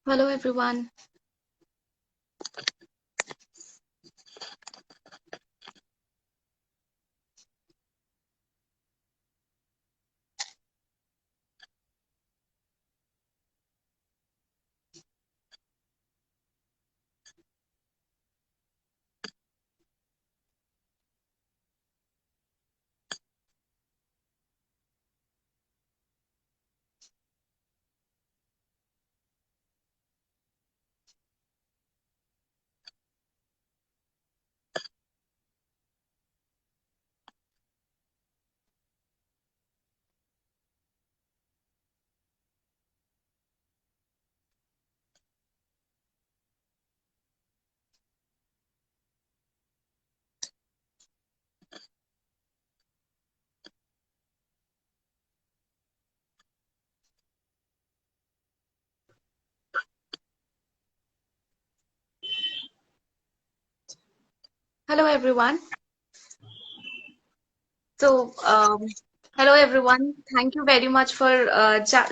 Hello, everyone. Hello, everyone. So, hello, everyone. Thank you very much for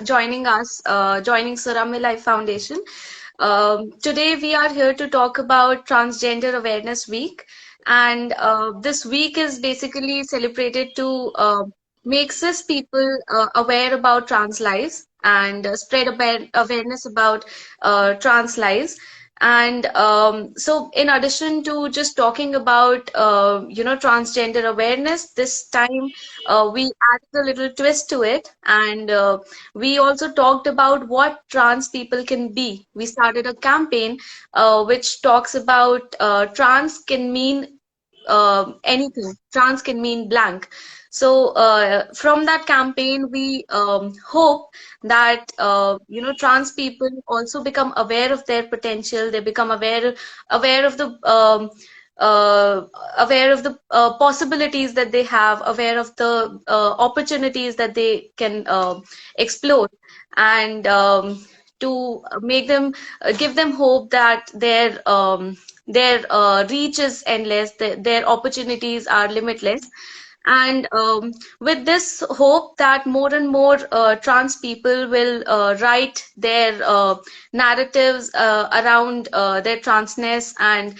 joining us, joining Surami Life Foundation. Today, we are here to talk about Transgender Awareness Week. And this week is basically celebrated to make cis people aware about trans lives and spread awareness about trans lives. And so, in addition to just talking about, transgender awareness, this time we added a little twist to it, and we also talked about what trans people can be. We started a campaign which talks about trans can mean anything. Trans can mean blank. So from that campaign, we hope that trans people also become aware of their potential. They become aware of the uh, aware of the possibilities that they have, aware of the opportunities that they can explore, and to make them give them hope that their reach is endless, their opportunities are limitless. And with this hope that more and more trans people will write their narratives around their transness and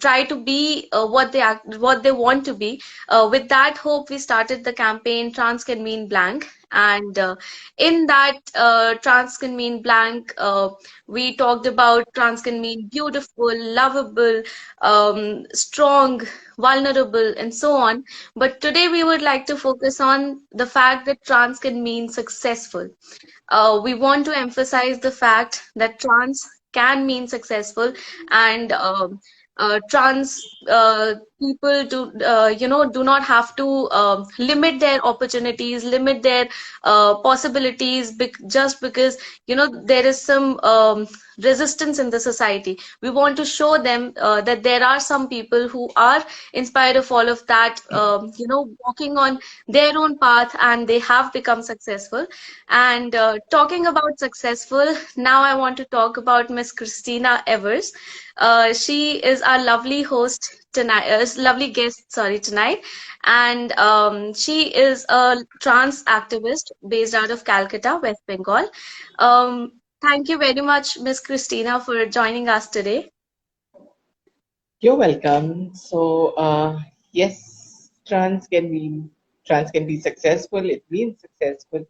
try to be what they want to be. With that hope, we started the campaign Trans Can Mean Blank. And in that trans can mean blank, we talked about trans can mean beautiful, lovable, strong, vulnerable, and so on. But today we would like to focus on the fact that trans can mean successful. We want to emphasize the fact that trans can mean successful, and trans people do not have to limit their opportunities, limit their possibilities just because there is some resistance in the society. We want to show them that there are some people who are in spite of all of that, walking on their own path, and they have become successful. And talking about successful, now I want to talk about Miss Christina Evers. She is our lovely host tonight, lovely guest, sorry, tonight. And she is a trans activist based out of Calcutta, West Bengal. Thank you very much, Miss Christina, for joining us today. You're welcome. Yes, trans can be successful. It means successful.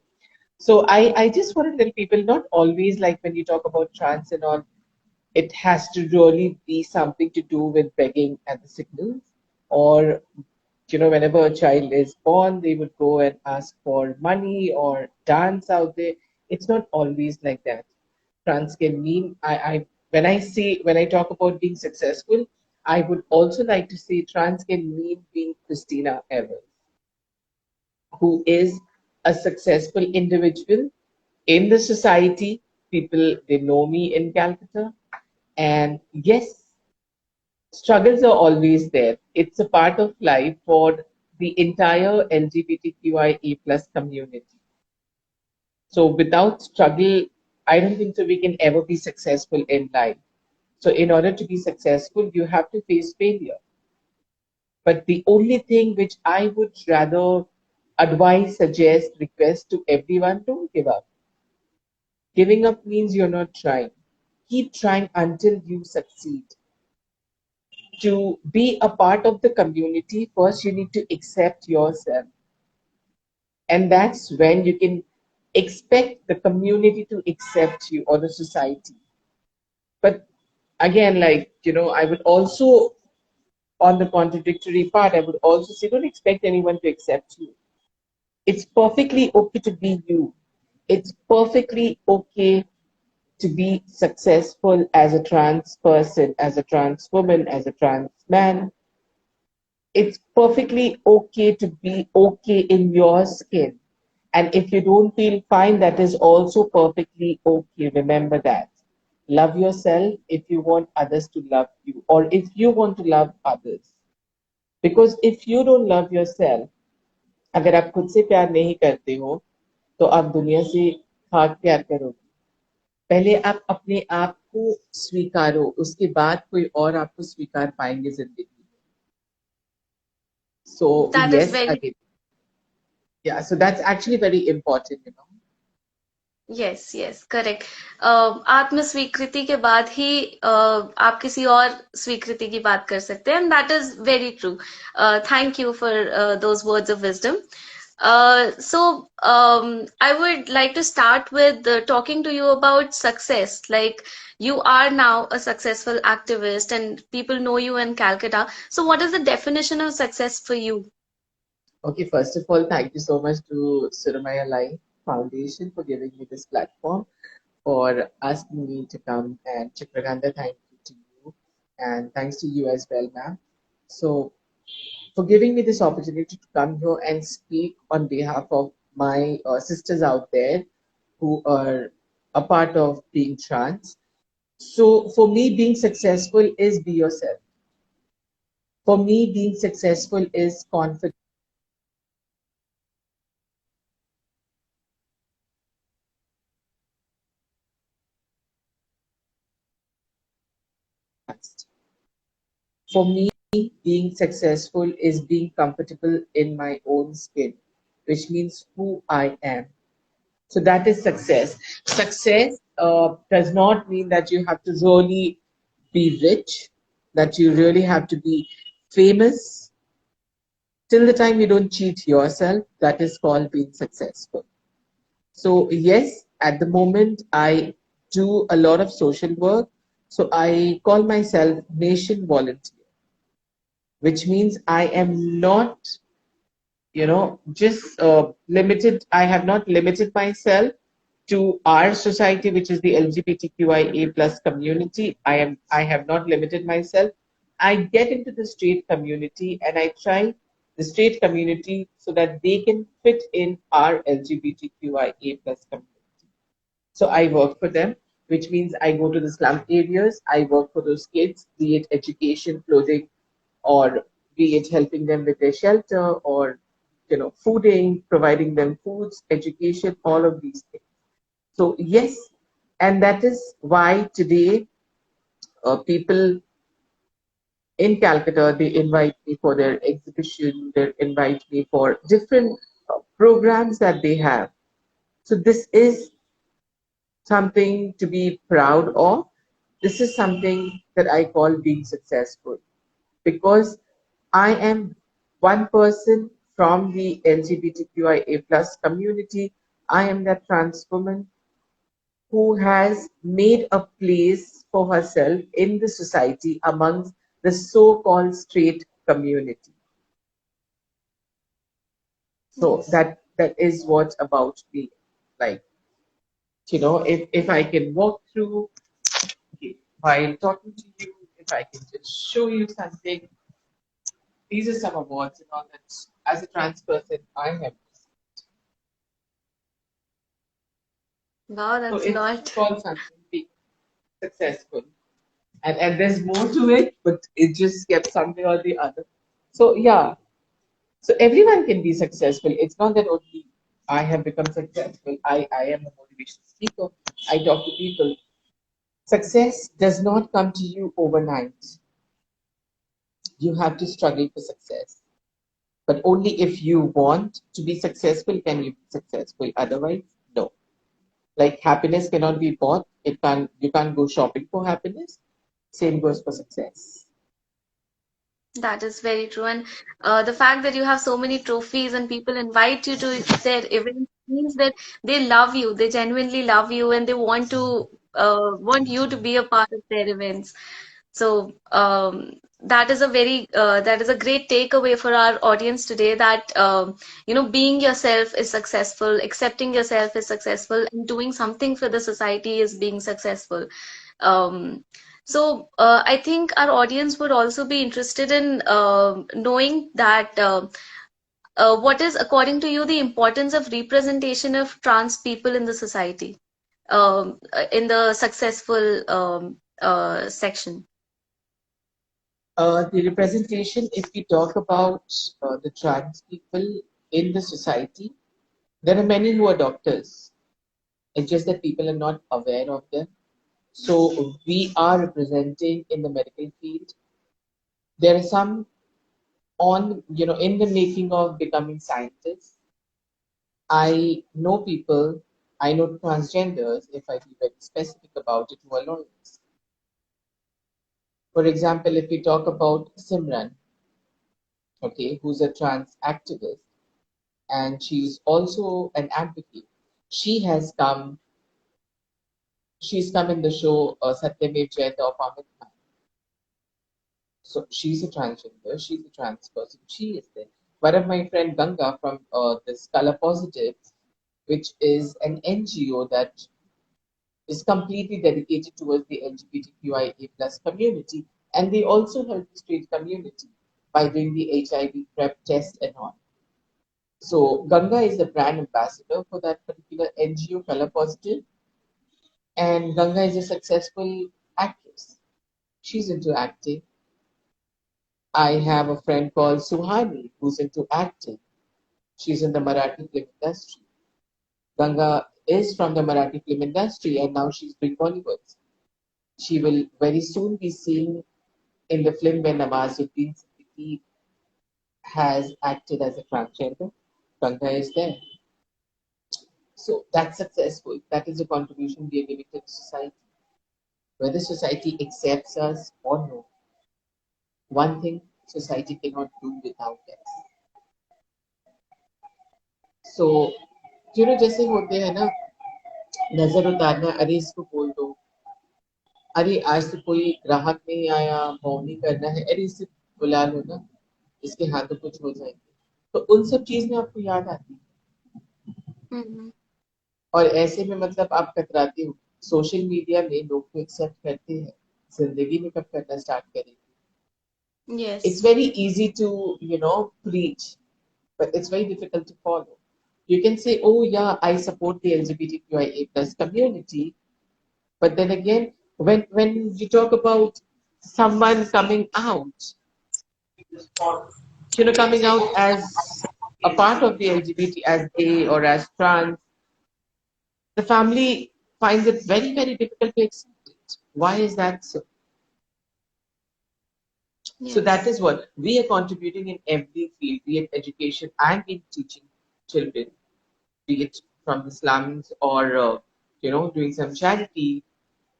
I just want to tell people not always like when you talk about trans and all, it has to really be something to do with begging at the signals, or whenever a child is born, they would go and ask for money or dance out there. It's not always like that. Trans can mean when I talk about being successful, I would also like to say trans can mean being Christina Evans, who is a successful individual in the society. People, they know me in Calcutta, and yes, struggles are always there. It's a part of life for the entire LGBTQIA plus community. So without struggle, I don't think so we can ever be successful in life. So in order to be successful, you have to face failure. But the only thing which I would rather advise, suggest, request to everyone, don't give up. Giving up means you're not trying. keep trying until you succeed. To be a part of the community, first you need to accept yourself. And that's when you can expect the community to accept you or the society. But again, I would also, on the contradictory part, I would also say don't expect anyone to accept you. It's perfectly okay to be you. It's perfectly okay to be successful as a trans person, as a trans woman, as a trans man. It's perfectly okay to be okay in your skin. And if you don't feel fine, that is also perfectly okay. Remember that. Love yourself if you want others to love you, or if you want to love others. Because if you don't love yourself, अगर आप खुद से प्यार नहीं करते हो तो आप दुनिया से खाक प्यार करोगे. पहले आप अपने आप को स्वीकारो, उसके बाद कोई और आपको स्वीकार पाएंगे जिंदगी में. So That is yes, very again, yeah. So that's actually very important, you know. Yes yes correct. आत्म स्वीकृति के बाद ही आप किसी और स्वीकृति की बात कर सकते हैं, and that is very true. Thank you for those words of wisdom. So I would like to start with talking to you about success. Like, you are now a successful activist and people know you in Calcutta. So what is the definition of success for you? Okay, first of all, thank you so much to Suramaya Life Foundation for giving me this platform, for asking me to come, and Chipraganda, thank you to you, and thanks to you as well, ma'am. So, for giving me this opportunity to come here and speak on behalf of my sisters out there who are a part of being trans. So, for me, being successful is be yourself. For me, being successful is confidence. For me, being successful is being comfortable in my own skin, which means who I am. So that is success. Success does not mean that you have to really be rich, that you really have to be famous. Till the time you don't cheat yourself, that is called being successful. So, yes, at the moment, I do a lot of social work. So, I call myself Nation Volunteer, which means I am not, just limited. I have not limited myself to our society, which is the LGBTQIA plus community. I have not limited myself. I get into the straight community and I try the straight community so that they can fit in our LGBTQIA plus community. So I work for them, which means I go to the slum areas. I work for those kids, be it education, clothing, or be it helping them with their shelter, or fooding, providing them foods, education, all of these things. So yes, and that is why today people in Calcutta, they invite me for their exhibition, they invite me for different programs that they have. So this is something to be proud of. This is something that I call being successful, because I am one person from the LGBTQIA plus community. I am that trans woman who has made a place for herself in the society amongst the so-called straight community. So Yes. that is what about me. Like, if I can walk through, okay, while talking to you, if I can just show you something, these are some awards and all that as a trans person I have. Wow, So that's a it's lot. called something being successful. And there's more to it, but it just kept something or the other. So yeah, so everyone can be successful. It's not that only I have become successful. I am a motivational speaker. I talk to people. Success does not come to you overnight. You have to struggle for success. But only if you want to be successful can you be successful. Otherwise, no. Like happiness cannot be bought. You can't go shopping for happiness. Same goes for success. That is very true. And the fact that you have so many trophies and people invite you to their events means that they love you. They genuinely love you and they want you to be a part of their events. So that is a great takeaway for our audience today that being yourself is successful, accepting yourself is successful, and doing something for the society is being successful. Um, I think our audience would also be interested in knowing that what is, according to you, the importance of representation of trans people in the society, in the successful section. The representation, if we talk about the trans people in the society, there are many who are doctors. It's just that people are not aware of them. So we are representing in the medical field. There are some in the making of becoming scientists. I know people, I know transgenders, if I be very specific about it, who are lawyers. For example, if we talk about Simran, okay, who's a trans activist, and she's also an advocate. She has come, she's come in the show Satyamev Jayata of Amit Khan. So she's a transgender, she's a trans person, she is there. One of my friend Ganga from this Color Positive, which is an NGO that is completely dedicated towards the LGBTQIA plus community, and they also help the straight community by doing the HIV PrEP test and all. So Ganga is the brand ambassador for that particular NGO, Color Positive, and Ganga is a successful actress. She's into acting. I have a friend called Suhani who's into acting. She's in the Marathi film industry. Ganga is from the Marathi film industry and now she's doing Bollywood. She will very soon be seen in the film where Nawazuddin Siddiqui has acted as a transgender. Ganga is there. So that's successful. That is a contribution we are giving to the society. Whether society accepts us or no, one thing society cannot do without us. So जैसे होते हैं ना, नजर उतारना, अरे इसको बोल दो, अरे आज तो कोई ग्राहक नहीं आया, मौनी करना है, अरे इसे बुला लो ना, इसके हाथ तो कुछ हो जाएंगे, तो उन सब चीज में आपको याद आती है, Hmm. और ऐसे में मतलब आप कतराते हो. सोशल मीडिया में लोग तो एक्सेप्ट करते हैं, जिंदगी में कब करना स्टार्ट करेंगे. It's Yes. very easy to preach, but it's very difficult to follow. You can say, oh yeah, I support the LGBTQIA plus community, but then again, when you talk about someone coming out, coming out as a part of the LGBT, as gay or as trans, the family finds it very, very difficult to accept it. Why is that so? So that Yes. is what we are contributing in every field, be it education and in teaching children, be it from the slums or doing some charity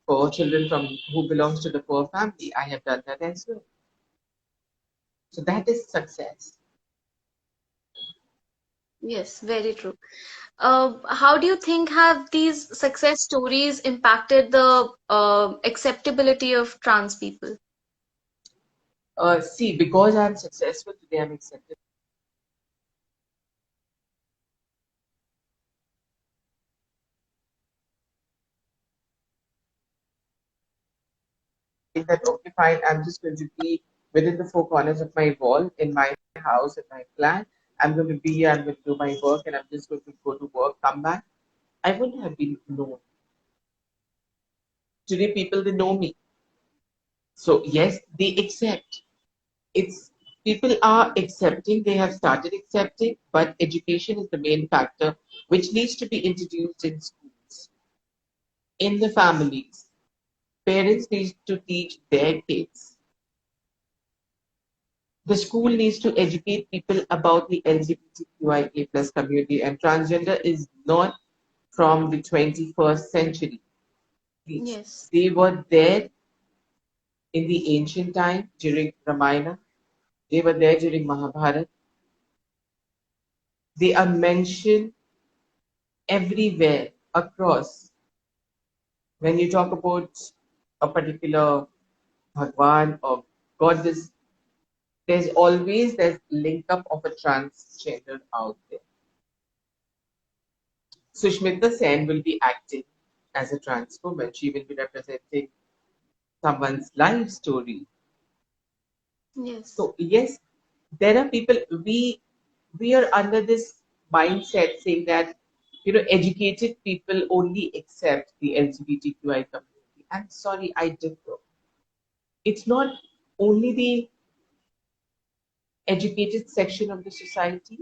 for children from who belongs to the poor family. I have done that as well. So that is success. Yes, very true. How do you think have these success stories impacted the acceptability of trans people? See, because I'm successful today, I'm accepted. That okay, fine. I'm just going to be within the four corners of my wall in my house in my flat. I'm going to be here. I'm going to do my work, and I'm just going to go to work, come back. I wouldn't have been known. Today, people they know me. So yes, they accept. It's people are accepting. They have started accepting, but education is the main factor, which needs to be introduced in schools, in the families. Parents need to teach their kids. The school needs to educate people about the LGBTQIA plus community, and transgender is not from the 21st century. Yes. They were there in the ancient time during Ramayana. They were there during Mahabharata. They are mentioned everywhere across. When you talk about a particular Bhagwan or goddess, there's always this link up of a transgender out there. Sushmita Sen will be acting as a trans woman. She will be representing someone's life story. Yes. So yes, there are people we are under this mindset saying that educated people only accept the LGBTQI community. I'm sorry, I differ. It's not only the educated section of the society.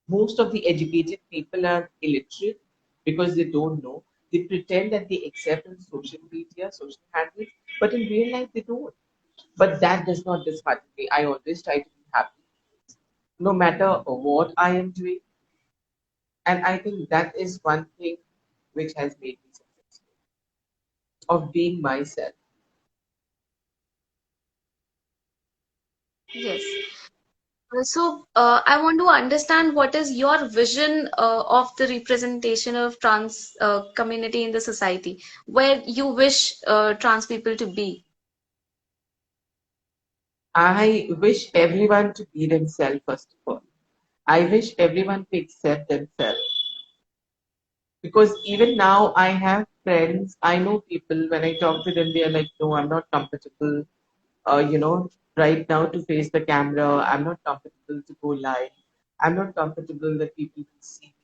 Most of the educated people are illiterate because they don't know. They pretend that they accept on social media, social handles, but in real life they don't. But that does not dishearten me. I always try to be happy, no matter what I am doing. And I think that is one thing which has made me successful of being myself. Yes. I want to understand what is your vision of the representation of trans community in the society, where you wish trans people to be. I wish everyone to be themselves first of all. I wish everyone to accept themselves. Because even now I have friends, I know people, when I talk to them, they are like, no, I'm not comfortable, right now to face the camera. I'm not comfortable to go live. I'm not comfortable that people can see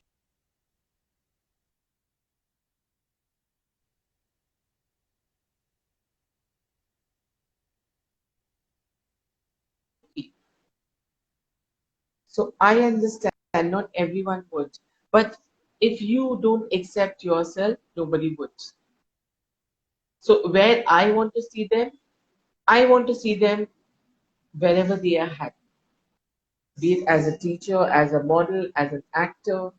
me. So I understand not everyone would. But if you don't accept yourself, nobody would. So where I want to see them, I want to see them wherever they are happy. Be it as a teacher, as a model, as an actor,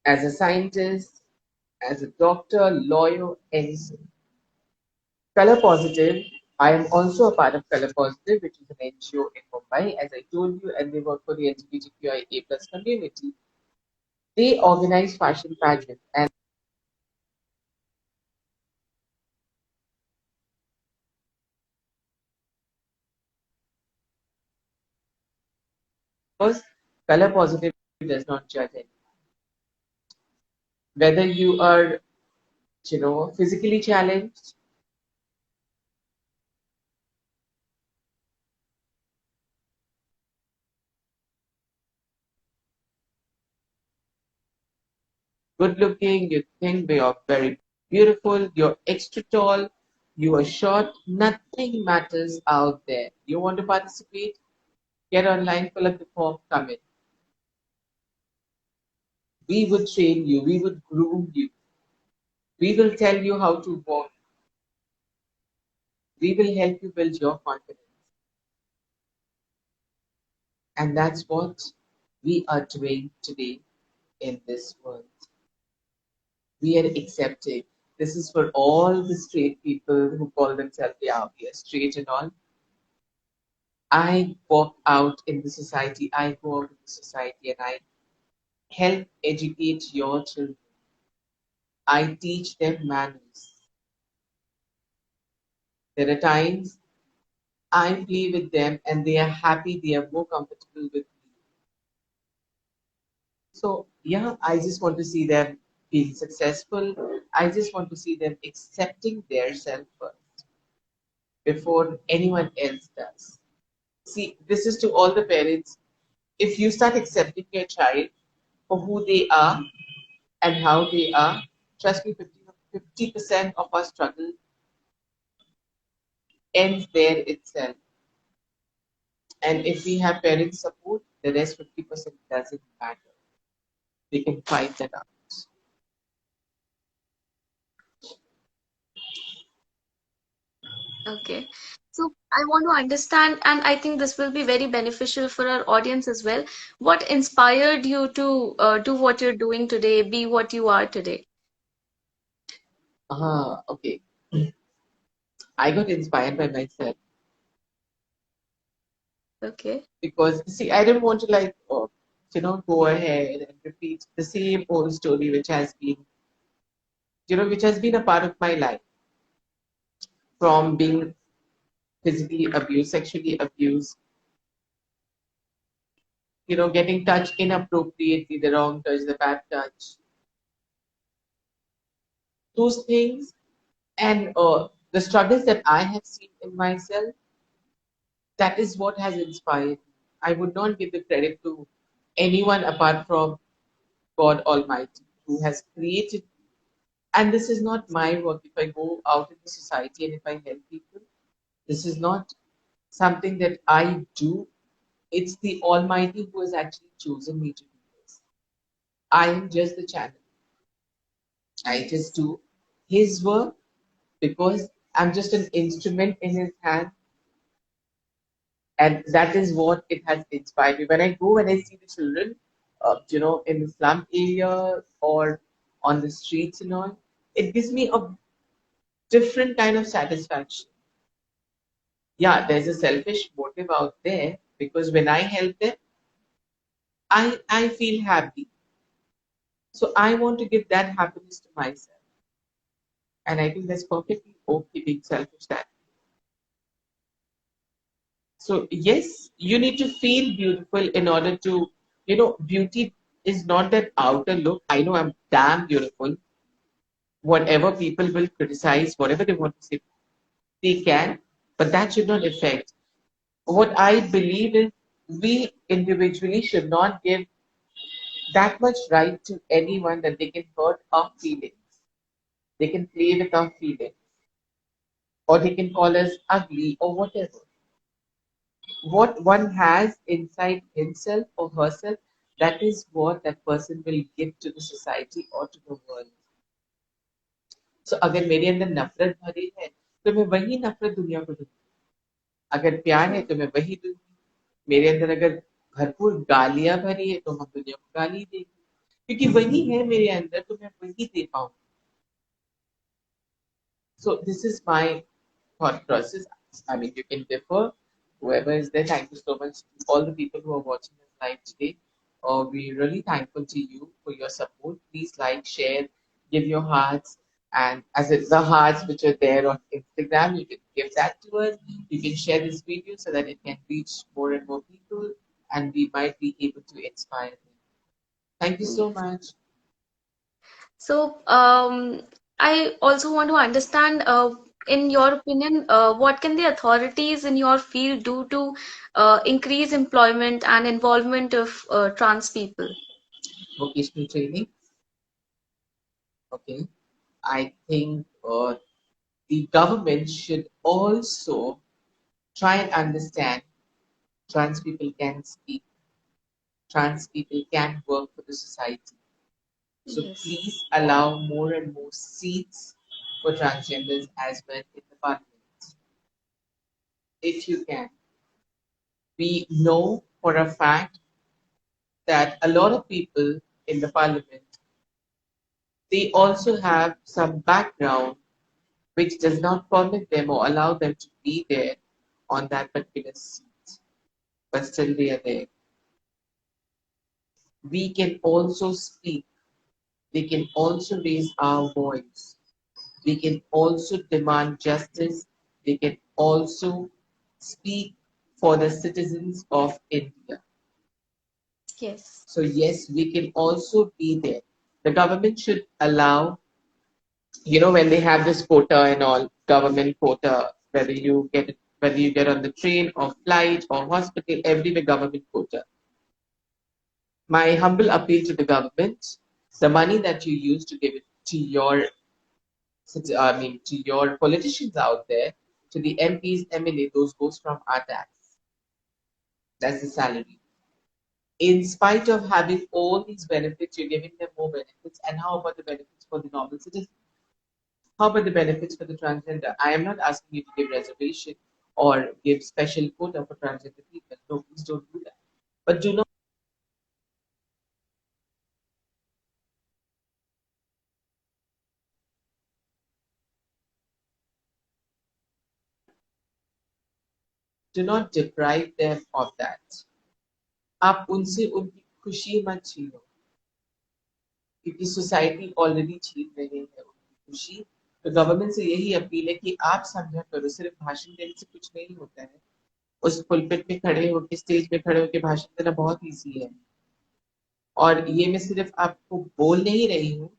as a scientist, as a doctor, lawyer, anything. Color Positive, I am also a part of Color Positive, which is an NGO in Mumbai, as I told you, and they work for the LGBTQIA plus community. They organize fashion pageants, and first, Color Positive does not judge anyone. Whether you are, physically challenged, good looking, you think you're very beautiful, you're extra tall, you are short, nothing matters out there. You want to participate? Get online, fill up the form, come in. We would train you, we would groom you, we will tell you how to walk, we will help you build your confidence. And that's what we are doing today in this world. We are accepting. This is for all the straight people who call themselves, yeah, we are straight and all. I walk out in the society, I go out in the society and I help educate your children. I teach them manners. There are times I play with them and they are happy, they are more comfortable with me. So, yeah, I just want to see them being successful. I just want to see them accepting their self first before anyone else does. See, this is to all the parents. If you start accepting your child for who they are and how they are, trust me, 50% of our struggle ends there itself. And if we have parent support, the rest 50% doesn't matter. They can fight that out. Okay. So I want to understand, and I think this will be very beneficial for our audience as well. What inspired you to do what you're doing today, be what you are today? Okay. I got inspired by myself Okay. because see, I don't want to like, go ahead and repeat the same old story which has been, which has been a part of my life from being physically abused, sexually abused, getting touched inappropriately, the wrong touch, the bad touch, those things, and the struggles that I have seen in myself, that is what has inspired me. I would not give the credit to anyone apart from God Almighty, who has created. And this is not my work. If I go out in the society and if I help people, this is not something that I do. It's the Almighty who has actually chosen me to do this. I am just the channel. I just do His work because I'm just an instrument in His hand, and that is what it has inspired me. When I see the children, in the slum area or on the streets and all, it gives me a different kind of satisfaction. Yeah, there's a selfish motive out there because when I help them, I feel happy. So I want to give that happiness to myself. And I think that's perfectly okay being selfish that. So yes, you need to feel beautiful in order to, beauty is not that outer look. I know I'm damn beautiful. Whatever people will criticize, whatever they want to say, they can, but that should not affect. What I believe is we individually should not give that much right to anyone that they can hurt our feelings. They can play with our feelings, or they can call us ugly or whatever. What one has inside himself or herself, that is what that person will give to the society or to the world. So अगर मेरे अंदर नफरत भरी है तो मैं वही नफरत दुनिया को दूंगी. अगर प्यार है True. तो मैं वही दूंगी. मेरे अंदर अगर भरपूर गालियां भरी है तो हम दुनिया को गाली देंगे क्योंकि वही है मेरे अंदर तो मैं वही दे पाऊंगी. So this is my thought process. I mean, you can differ. Whoever is there, thank you so much to all the people who are watching us live today. We're really thankful to you for your support. Please like, share, give your hearts, and as it's the hearts which are there on Instagram, you can give that to us. You can share this video so that it can reach more and more people, and we might be able to inspire them. Thank you so Yes. much. So, I also want to understand, in your opinion, what can the authorities in your field do to increase employment and involvement of trans people? Vocational training. Okay. I think the government should also try and understand trans people can speak, trans people can work for the society. So Yes. please allow more and more seats for transgenders as well in the parliament, if you can. We know for a fact that a lot of people in the parliament, they also have some background which does not permit them or allow them to be there on that particular seat, but still they are there. We can also speak. We can also raise our voice. We can also demand justice. We can also speak for the citizens of India. Yes. So, yes, we can also be there. The government should allow, when they have this quota and all, government quota, whether you get on the train or flight or hospital, everywhere government quota. My humble appeal to the government: the money that you use to give it to to your politicians out there, to the MPs, MLA, those goes from our tax. That's the salary. In spite of having all these benefits, you're giving them more benefits. And how about the benefits for the normal citizen? How about the benefits for the transgender? I am not asking you to give reservation or give special quota for transgender people. No, please don't do that. But do not Do not deprive them of that. आप उनसे उनकी खुशी मत छीनो क्योंकि society already छीन रही है उनकी खुशी. तो गवर्नमेंट से यही अपील है कि आप समझा करो, सिर्फ भाषण देने से कुछ नहीं होता है. उस पुलपिट पे खड़े होकर, स्टेज पे खड़े होकर भाषण देना बहुत ईजी है. और ये मैं सिर्फ आपको बोल नहीं रही हूँ.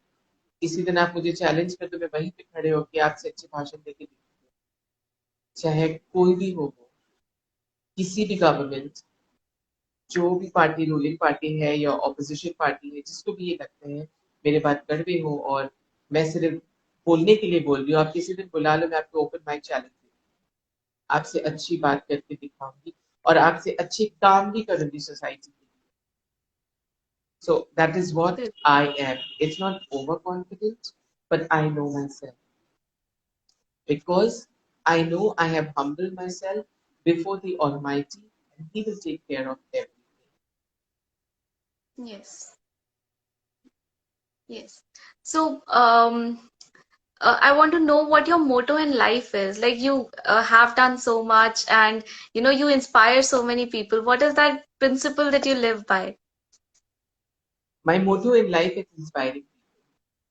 किसी दिन आप मुझे चैलेंज कर दो, मैं वहीं पे खड़े होकर आपसे अच्छे भाषण देके दिखाऊंगी. चाहे कोई भी हो वो, किसी भी गवर्नमेंट, जो भी पार्टी, रूलिंग पार्टी है या ऑपोजिशन पार्टी है, जिसको भी ये लगता है मेरे बात कड़वे हो और मैं सिर्फ बोलने के लिए बोल रही हूँ, आप किसी दिन बुला लो, मैं आपको ओपन माइक चैलेंज दूंगी. आपसे अच्छी बात करके दिखाऊंगी और आपसे अच्छे काम भी करूंगी सोसाइटी के लिए. So that is what I am. It's not overconfident, but I know myself because I know I have humbled myself before the Almighty and He will take care of everything. Yes. Yes. So, I want to know what your motto in life is. Like you have done so much and you inspire so many people. What is that principle that you live by? My motto in life is inspiring people.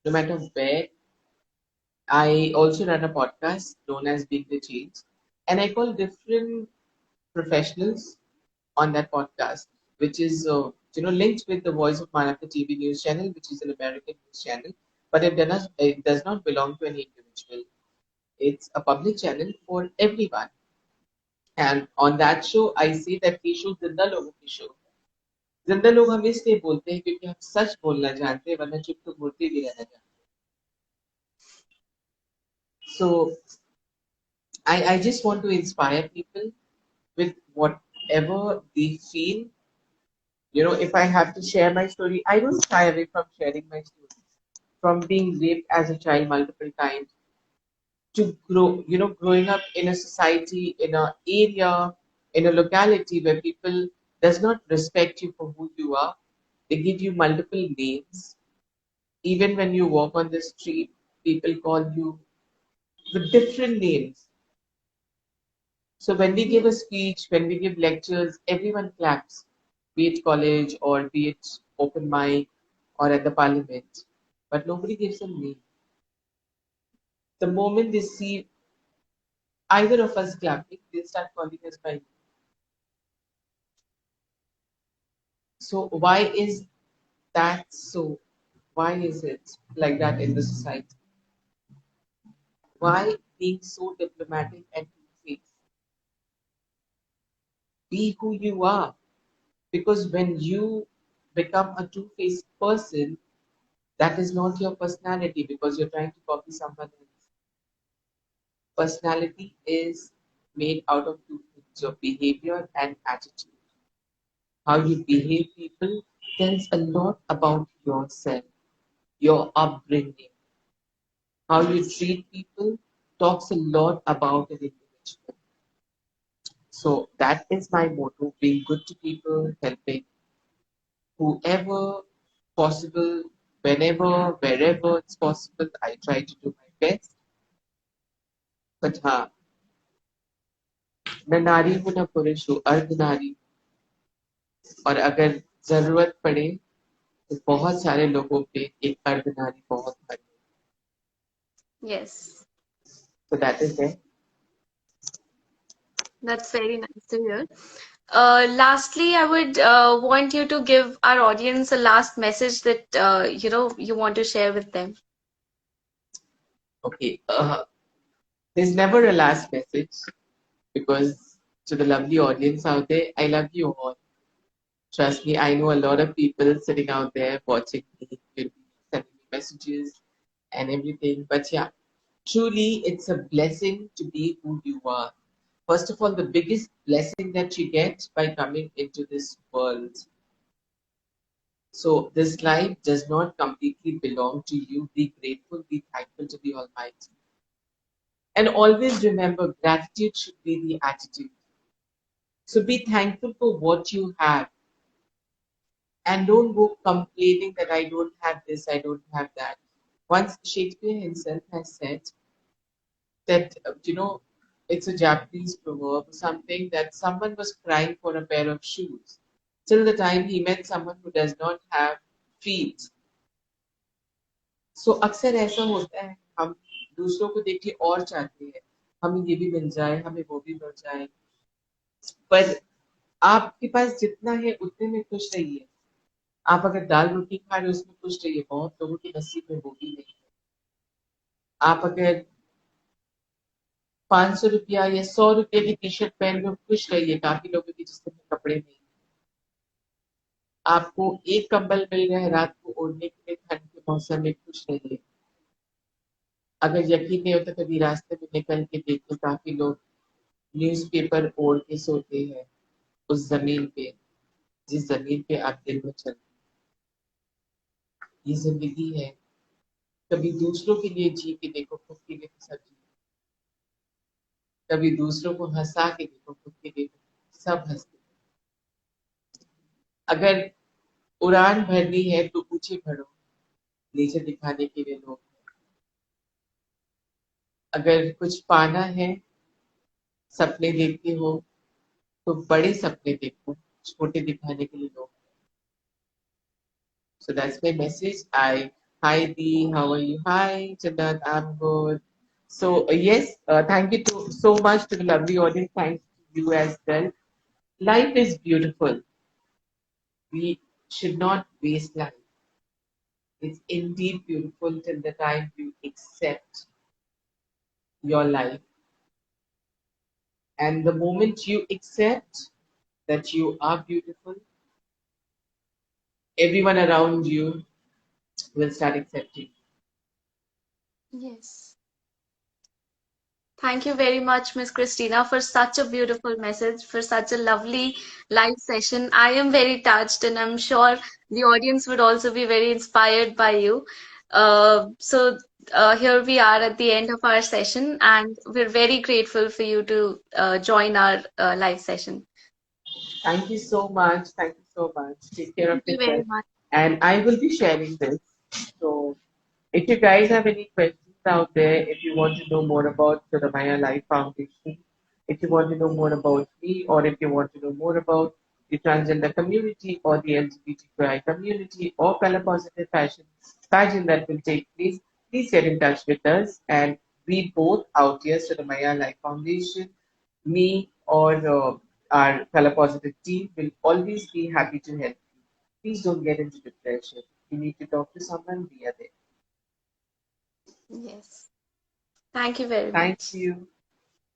No matter where, I also run a podcast known as Being the Change, and I call different professionals on that podcast, which is linked with the Voice of Manata TV news channel, which is an American news channel, but it does not belong to any individual. It's a public channel for everyone. And on that show, I say that ये show जिंदा लोगों की show है. जिंदा लोग हम इसलिए बोलते हैं क्योंकि हम सच बोलना जानते हैं, वरना चुप तो बोलते भी रहना जानते. So I just want to inspire people with whatever they feel. If I have to share my story, I don't shy away from sharing my story. From being raped as a child multiple times to growing up in a society, in a area, in a locality where people does not respect you for who you are. They give you multiple names. Even when you walk on the street, people call you with different names. So when we give a Yes. speech, when we give lectures, everyone claps, be it college or be it open mic or at the parliament. But nobody gives a name. The moment they see either of us clapping, they start calling us by name. So why is that so? Why is it like that in the society? Why being so diplomatic and two-faced? Be who you are. Because when you become a two-faced person, that is not your personality because you're trying to copy someone else. Personality is made out of two things, your behavior and attitude. How you behave people tells a lot about yourself, your upbringing. How you Yes. treat people talks a lot about an individual. So that is my motto, being good to people, helping whoever possible, whenever, wherever it's possible. I try to do my best. But हाँ, मैं नारी हूँ ना पुरुष हूँ, अर्ध नारी. और अगर जरूरत पड़े तो बहुत सारे लोगों पे एक अर्ध नारी बहुत भारी. Yes. So that is it. That's very nice to hear. Lastly, I would want you to give our audience a last message that you want to share with them. Okay. There's never a last message because to the lovely audience out there, I love you all. Trust me, I know a lot of people sitting out there watching me, will be sending me messages and everything. But yeah, truly, it's a blessing to be who you are. First of all, the biggest blessing that you get by coming into this world. So, this life does not completely belong to you. Be grateful, be thankful to the Almighty. And always remember, gratitude should be the attitude. So, be thankful for what you have and don't go complaining that I don't have this, I don't have that. Once Shakespeare himself has said that, It's a Japanese proverb, something that someone was crying for a pair of shoes till the time he met someone who does not have feet. सो अक्सर ऐसा होता है, हम दूसरों को देख के और चाहते हैं हमें ये भी मिल जाए, हमें वो भी मिल जाए, पर आपके पास जितना है उतने में खुश रहिए। आप अगर दाल रोटी खा रहे हो उसमें खुश रहिए, बहुत लोगों के नसीब में वो भी नहीं है। आप अगर 500 रुपया या 100 रुपये की टी शर्ट पहन के खुश रहिए, काफी लोगों के जिसमें कपड़े नहीं। आपको एक कंबल मिल रहा है रात को ओढ़ने के लिए ठंड के मौसम में, खुश रहिए। अगर यकीन नहीं होता कभी रास्ते में निकल के देखो, काफी लोग न्यूज़पेपर ओढ़ के सोते हैं उस जमीन पे जिस जमीन पे आप दिन में चलते। ये जिंदगी है, कभी दूसरों के लिए जी के देखो, खुद के लिए तो सब जी। कभी दूसरों को हंसा के देखो, खुद के लिए तो सब हंसते। अगर उड़ान भरनी है तो ऊंचे भरो, नीचे दिखाने के लिए लोग हैं। अगर कुछ पाना है, सपने देखते हो तो बड़े सपने देखो, छोटे दिखाने के लिए लोग। So that's my message. Hi Dee, how are you? Hi Chandan, I'm good. So yes, thank you so much to the lovely audience. Thanks to you as well. Life is beautiful. We should not waste life. It's indeed beautiful till the time you accept your life. And the moment you accept that you are beautiful, everyone around you will start accepting. Yes. Thank you very much, Miss Christina, for such a beautiful message, for such a lovely live session. I am very touched, and I'm sure the audience would also be very inspired by you. Here we are at the end of our session, and we're very grateful for you to join our live session. Thank you so much. Thank you so much. Take care of Thank you very yourself. much. And I will be sharing this. So if you guys have any questions out there, if you want to know more about the Ramaya Life Foundation, if you want to know more about me, or if you want to know more about the transgender community or the LGBTQI community or color positive fashion pageant that will take place, please get in touch with us. And we both out here, so the Maya Life Foundation, me or our color positive team will always be happy to help you. Please don't get into depression. If you need to talk to someone, we are there. Yes. Thank you very Thank much. you.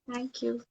Thank you.